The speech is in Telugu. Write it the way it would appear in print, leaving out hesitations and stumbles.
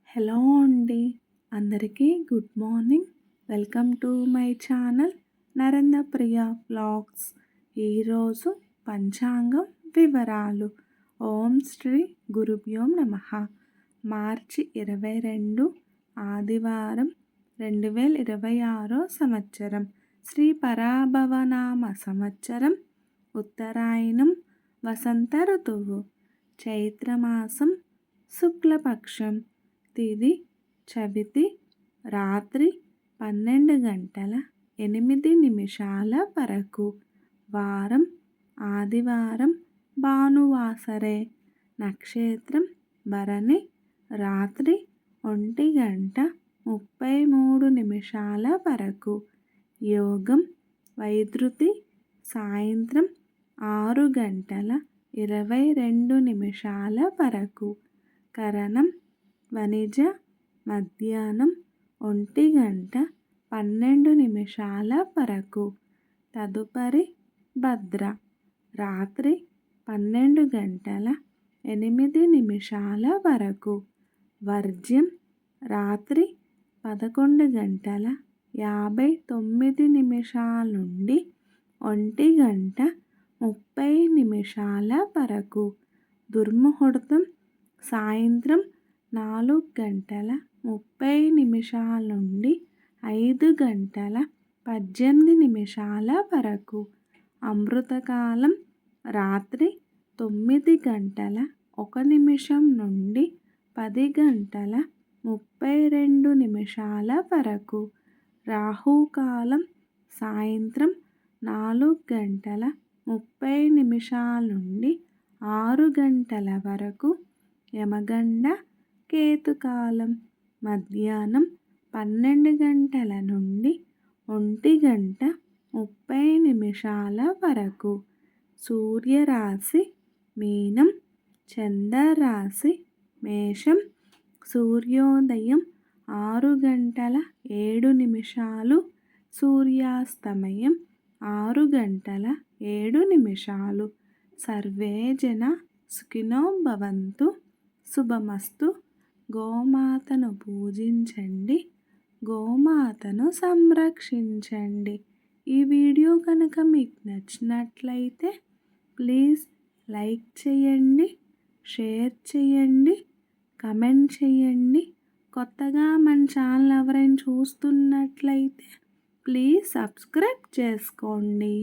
హలో అండి. అందరికీ good morning. Welcome to my channel Narendra Priya vlogs. ఈరోజు పంచాంగం వివరాలు. ఓం శ్రీ గురుభ్యో నమః. మార్చి 22 ఆదివారం 2026 సంవత్సరం. శ్రీ పరాభవనామ సంవత్సరం. ఉత్తరాయణం. వసంత ఋతువు. చైత్రమాసం. శుక్లపక్షం. తిథి చవితి. రాత్రి 12:08 వరకు. వారం ఆదివారం. భానువాసరే. నక్షత్రం భరణి. రాత్రి 1:33 వరకు. యోగం వైద్యుతి. సాయంత్రం 6:22 వరకు. కరణం వణిజ. మధ్యాహ్నం 1:12 వరకు. తదుపరి భద్ర. రాత్రి 12:08 వరకు. వర్జ్యం రాత్రి 11:59 నుండి 1:30 వరకు. దుర్ముహూర్తం సాయంత్రం 4:30 నుండి 5:18 వరకు. అమృతకాలం రాత్రి 9:01 నుండి 10:32 వరకు. రాహుకాలం సాయంత్రం 4:30 నుండి 6 వరకు. యమగండ కేతుకాలం మధ్యాహ్నం 12 నుండి 1:30 వరకు. సూర్యరాశి మీనం. చంద్రరాశి మేషం. సూర్యోదయం 6:07. సూర్యాస్తమయం 6:07. సర్వే జన సుఖినో భవంతు. శుభమస్తు. గోమాతను పూజించండి. గోమాతను సంరక్షించండి. ఈ వీడియో కనుక మీకు నచ్చినట్లయితే ప్లీజ్ లైక్ చేయండి, షేర్ చేయండి, కమెంట్ చేయండి. కొత్తగా మన ఛానల్ ఎవరైనా చూస్తున్నట్లయితే ప్లీజ్ సబ్స్క్రైబ్ చేసుకోండి.